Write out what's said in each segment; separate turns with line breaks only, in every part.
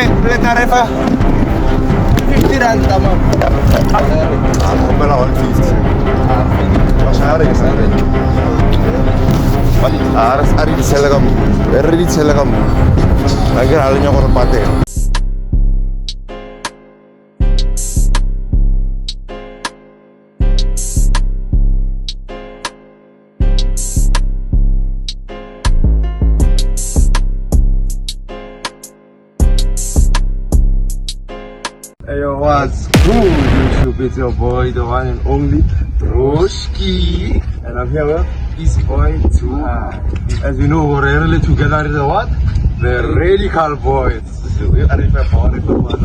le tarifa 50 rand ma. Bella 150. Masari. Aras ari diselagam. Eri diselagam. Lagi halnya orang pate. Yo, what's good, YouTube? It's your boy, the one and only Troshki, and I'm here with Easy Boy 2. As you know, we're really together in the what? The Radical Boys. The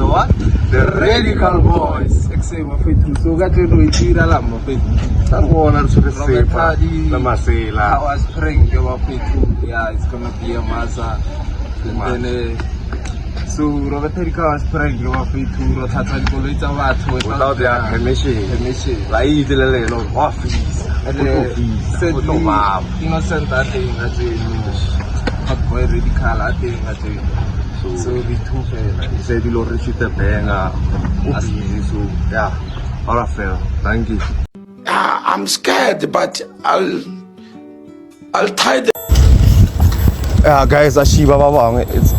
what? The Radical Boys. So got to do it. I was praying about it. Yeah, it's gonna be a massa. And then so Robert was praying about it to Tatan Colita without their permission. Like the little office. And said innocent that thing that hot boy radical I think that so we too fair. He said you'll reach the banger. So yeah, all of fair. Thank you.
I'm scared, but I'll tie the.
Yeah, guys, Ashiba Bang. It's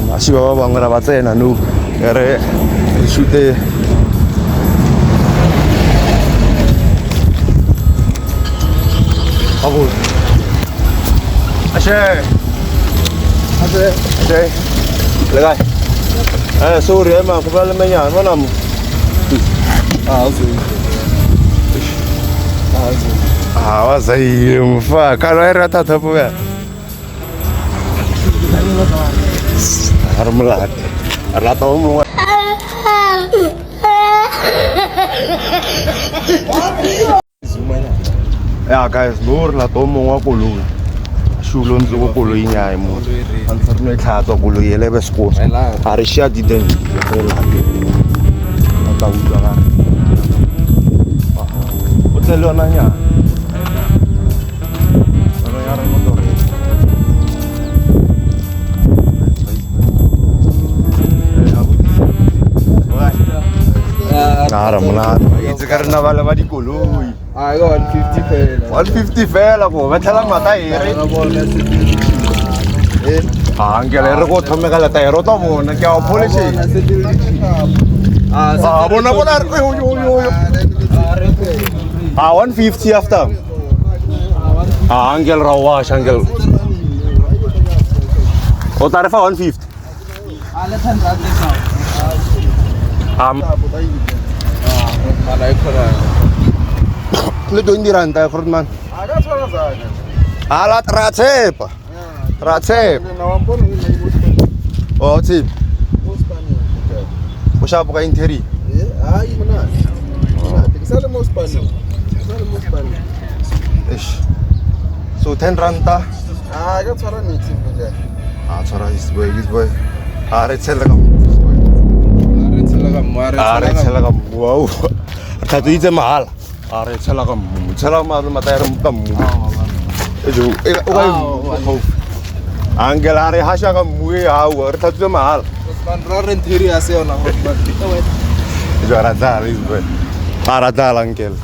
Ashiba Bang Rabatena. No, shoot the. Abu. Ashe. Legai. Sorry, emang kembali menyan mana mu? Wazai mufa. Kalau air rata tu apa? Harmelat. Rata umum. Ya guys, bur la tomo wa kulu. Shulon zo kulu inya mo. Ansar no khato kulu yele besko. Arisha diden. Tahu jangan. Hotel nanya. Ano yaran motor. Harmelat. Itu karena wala di kulu. I got 150 fela. 150 fela ko. Betala mata iri. Angel ergo thome kala tayro to mo na kya police. Bona. Yo. 150 after. Angel rawas angel. O tarifa 150. Lu doing di rantai Frontman.
Agak suara saja.
Alat Racep. Oh, sip. Usah pakai interi.
Benar. Saya mau Spanyol.
So 10 ranta.
Agak suara nih sih juga.
Suara is boy. Aret selagam. Wow. Satu itu mahal. Aret selagam mata air mutam. Itu Angel hari hasya kamu ya, aret satu itu mahal.
Raren tiri asal orang.
Itu aradal itu. Aradal angel.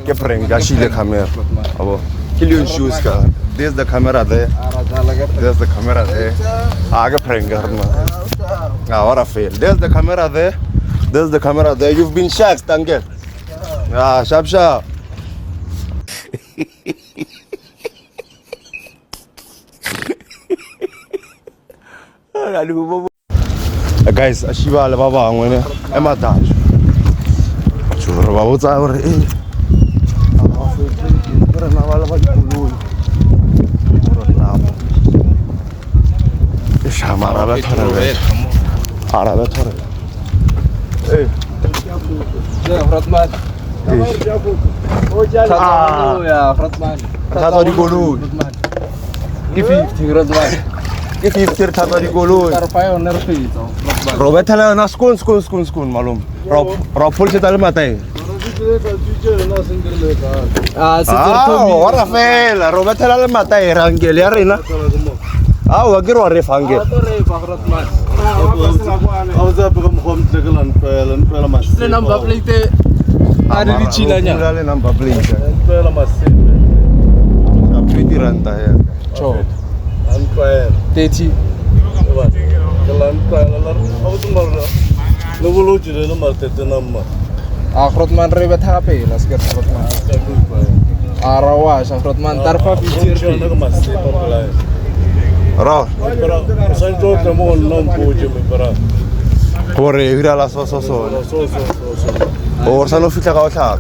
Kepring gashi le kamera. Abo. Kilian shoes ka. There's the camera there. There's the camera there. Aga prengar ma. What a fail. There's the camera there. You've been shagged, angel. Sharp. Guys, Ashiba ala baba ngwene emata. Chura baba tsa hore na bala ba dikolo. Shamara ba thore. Ara ba thore.
Frontman. Ya, Frontman.
Tato dikolo.
Kifi Frontman.
Kifi tato dikolo.
Tarpayo nerfi to.
Robert hala na skun malum. Rob polisi tale matai. Ora fela, Robert hala matai rangel yarina. Wagir warre fangel.
Le number plate ada di Cina-nya.
Dale number plate.
Pela masih.
Tapi ranta ya.
Coba.
Anpair.
30.
Jalan pela aku tuh malah. Lu jadi nomor tete nama.
Akhrot man ribet HP lah sekitar akhrot man. Arawas akhrot man tarfa
Jangan
fitir.
nak masih pembelai.
Ro.
Saya tu temu enam puji membera.
Corre, vira la so.
So.
Or sa no fita ka sa.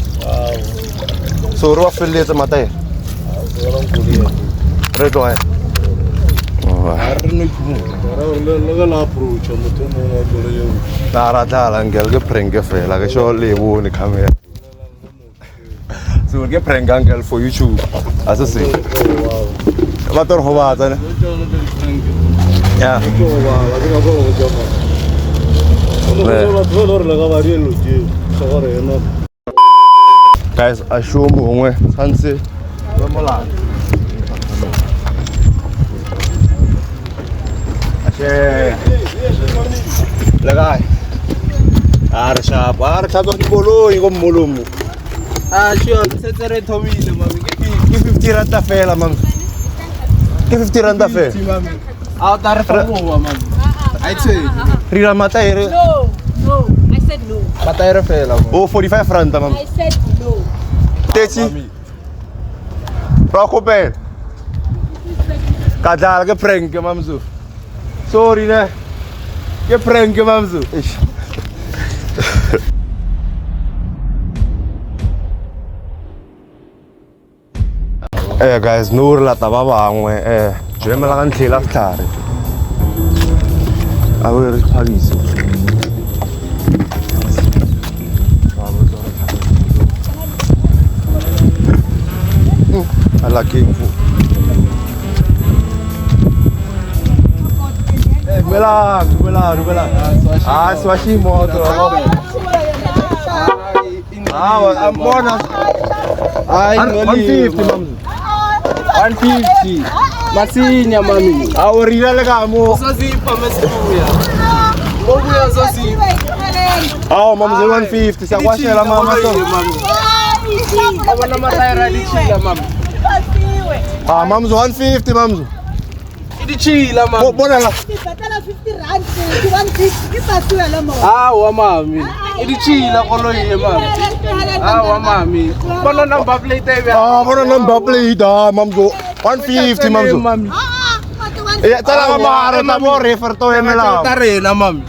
So ro affiliate mate.
Orang kuliah.
Redo eh. Oh.
Arnu kumu.
Orang lega lapru cuma tu mau kuliah.
Tara dala angel ke prank fe la ke so lewu ni kamera. So ke prank angel for YouTube. Asa se.
Wow.
Bator hoba ta ne. Ya.
Wow, lagi apa lagi jama. Kalau lega varian lucu. Sore enak.
Guys, ashumu ngwe sanse.
Vamos lá.
Che. Legai. Arsha to bolo ingom mulumu.
Ah, sure, setere thomile mami.
Ke 50 randa fe la mam. Ke 50 randa fe.
Mami. Ah, tarfa mo mami. Ai tse.
Rira mata ere.
No, I said no.
Mataira fela.
Oh 45 randa mam.
I said no.
Teci. Rocco ben. Kadal ke prank ke mamzu. Sorry ne. Ke prank ke mamzu. Ish. Guys, nur la tababa ngwe je me la kan thela tlare. Awe re phagise. Ala king fu. Mela. Ah, swashi moto. Ah, bonus.
Ai,
150 mamzu.
150. Masinya mami.
Aurira le kamo.
Sasipa mesikuya. Mobuya sasipa.
Ah, mamzu 150. Siyakwashela mama so.
Abana mataira di chila mami.
Ah, mamzu 150 mamzu.
Di chila mami.
Bona la.
Ah, wa mami. Di chila koloye mami. Ah, wa mami. Bona number plate ebe.
Ah, bona number plate ah, mamzu 150 mamzu. Ya, tala maro na mo refer to emela.
Tarena mami.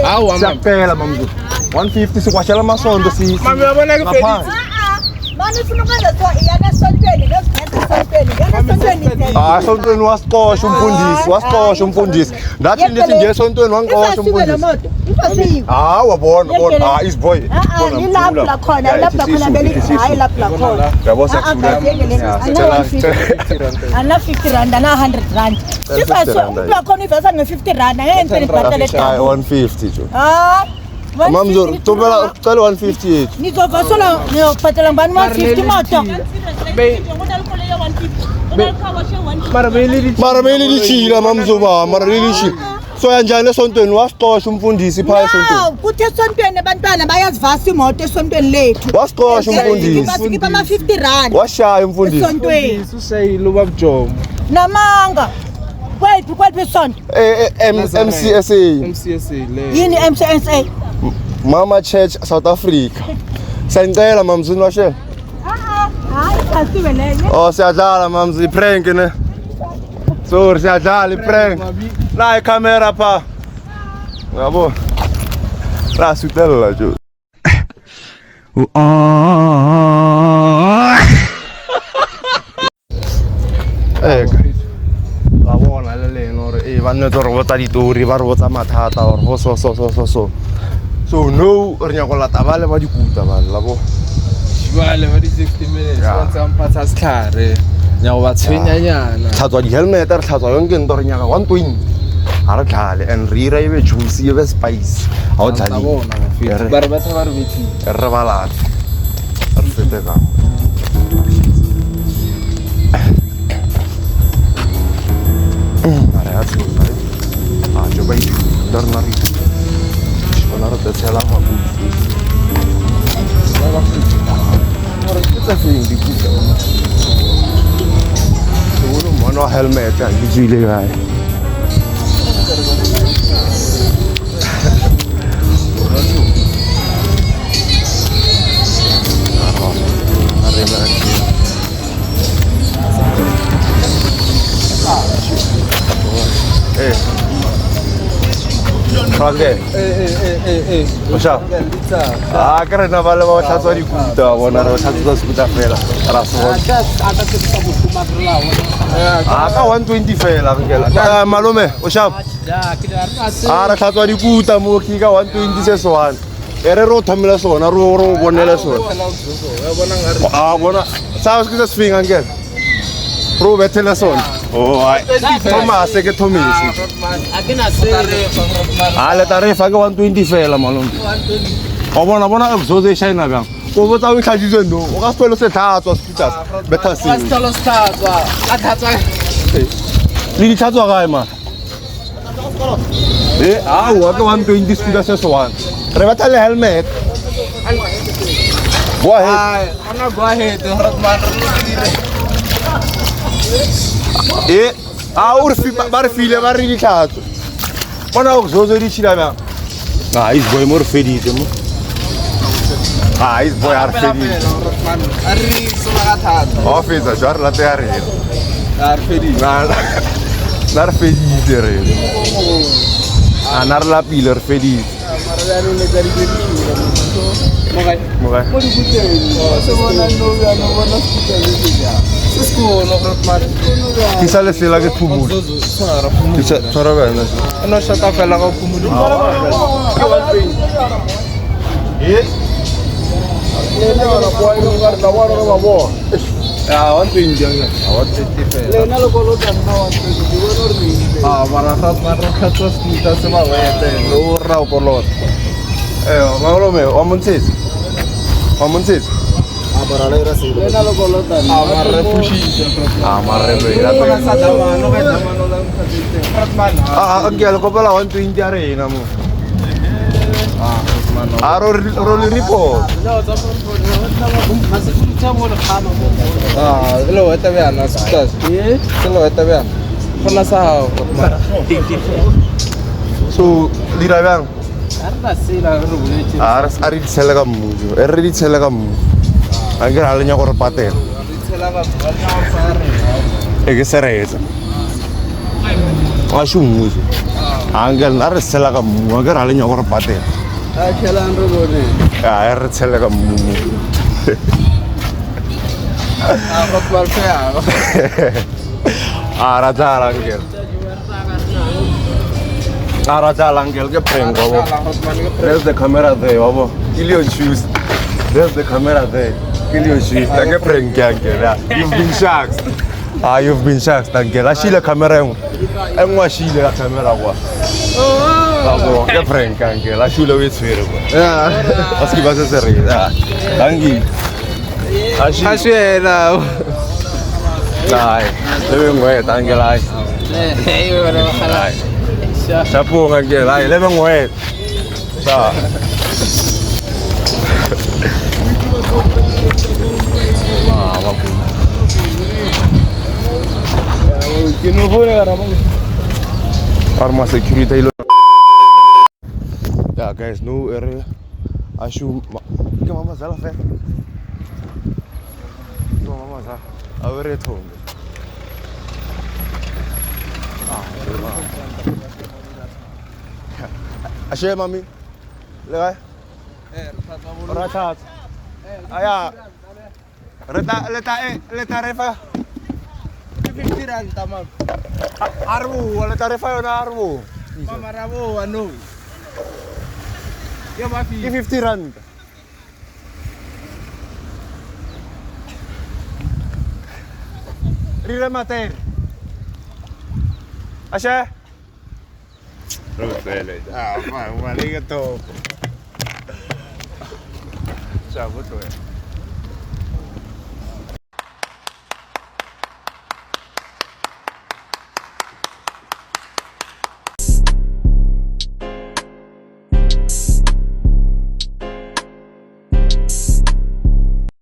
Ah, wa mami.
Siapela mamzu. 150 sikwashela masondo si.
Mami abona ke pedi.
Ah, sontweni wasixosha umfundisi. Ndathi ndithi nje sontweni wangiqosha umfundisi. Ah, wabona. Ah, is boy.
Lapha khona hayi lapha khona.
Yabo siyakhuluma.
Ana 50 rand ana 100 rand. Lapha khona ivesa nge50 rand ngeke ngibhatale
Ay 150 jo.
Ah,
Mamzor, tobela cala 150 yethu.
nizovasela ngiyobhatala ngibani 150 moto.
Mara beli
Mara meli lichila mamzoba, mara lichila. So yanjani esontweni wasixosha umfundisi phaya esontweni.
Hawu, kuthi esontweni abantwana bayazivasa imoto esontweni lethu.
Wasixosha umfundisi.
Basikipha ama 50 rand
Washaya umfundisi.
esontweni.
usayilo ubabjomo.
Namanga. Kweliphi isonto?
MCSA.
MCSA le.
Yini MCSA?
Mama Church South Africa. Siyacela mamzini washe.
Hayi, asibe leyo.
Oh siyadlala mamzi prank ne. Sorry siyadlala prank. La ikhamera pha. Yabo. La sutela jo. Ba bona le leno re ba nne tlo botsa ditori ba re botsa mathata or ho so no re nya go lata ba le ba dikuta ba la bo
Jwale ba di 60 minutes
Yeah.
ba tsampatsa setlhare. Nya go ba tshwenyanyana.
tlhatswa di-helmet re tlhatswa yonke ntho re nyaka 120 ga re tlhale and re ira ebe juicy ebe spice ga o tlhale
Bona
Re-
ba re batla ba re betsile.
re balate re fete ka are ya tshola a jo ba ithuta re na re Bona re tshela mabupi. Re tsa seng di kuta. Ono mono helmet ya di tsile gae. Franke. What's up? Ah, kare na vale ba tlhatswa dikuta bona re tlhatswa skuta fela. Ra so. Ka 120 fela ngela. Malome, what's up? Ara tlhatswa dikuta mo ki ka 120 se swana. Ere ro thamela sona ro bonela sona. Bona. Sa se sfinga ngela. Ro bethela sona. Oh, ai. Thomas ke Thomisi. Le tarifa ke 120 fela malome. O bona uzoze shine bang. Go botsa o tlhaditswe ndo. O ka spelo se tlhatswa scooters. Better se. Le di tlhatswa gae ma. Wa ke 120 scooters se swana. Re batla le helmet. Go ahead.
Go ahead, Rotman.
Ba re file ba re di tlhatswa. Bona o zozo di tshila bang. Is boy more feditse mo. Is boy are feditse.
Arri sona ga thata.
Officer jwa re late ya re.
Ar feditse.
Na re feditse re. Na re la pile re feditse.
Mara ya ne le di
Mo gae.
Mo di buteng. Se bona no ya no bona skutela. Se skono Rotman.
Ki sa le sela ke thumula. Ki sa tshwara bana.
No shata fela ga phumulo.
Ke 120.
Le na kwa ile ga la wa ro ba bo.
120 yang.
150 fela. Le na lo kolo tsa na 120 di bona re ni. Mara Rotman ro khatwa skuta se ba wete. Lo ra o kolot.
Malome, wa Montsesi. Wa Montsesi.
Le na lo kolo tsa. Mara fushi.
Mara re
La to sa dama no ga dama no lang khatite. Rotman.
Ang ko pala 120 ya re na mo.
Rotman.
Ro le report.
Lo eta bjana skutas. Se lo eta bjana. Kona sa hao Rotman.
So, dira bang.
Arna sila ro buletse.
Ari tsela ka mmu. Re di tsela ka mmu. Angke hale nya go re patela.
Tsela ga bana sa re.
Ke seretse. Wa shumu. Angke na re tsela ka mmu. Angke hale nya go re patela.
A khela ro bone.
Re tsela ka mmu.
Rotman fe a.
Ra jala angke. Ra jala angke ke prank babo. There's the camera there babo. Kill your shoes. There's the camera there. Kill your shoes. Take prank angke. You've been shaxed. You've been shaxed angke. La shile camera engwe. Engwa shile la camera kwa. Babo, ke prank angke. La shule we tswere kwa. Aski ba se re. Dangi.
Ashela.
Lai. Le ngwe tangke lai.
Hey, we ra khala.
Sapu angke lai. Le ngwe. Sa.
Kino bone ra mo.
Arma security lo. Yeah, guys, no area. Ashu, ke mama zala fe. No mama za. Avere thong. Ashe mami. Le gae. Ratat. Aya. Leta refa.
50 rand tamam.
Arbu, leta refa na arbu.
Mama rabo ano. Yo ma fi.
50 rand. Rire mater. Ashe. Rosele. Maliga to. Ciao,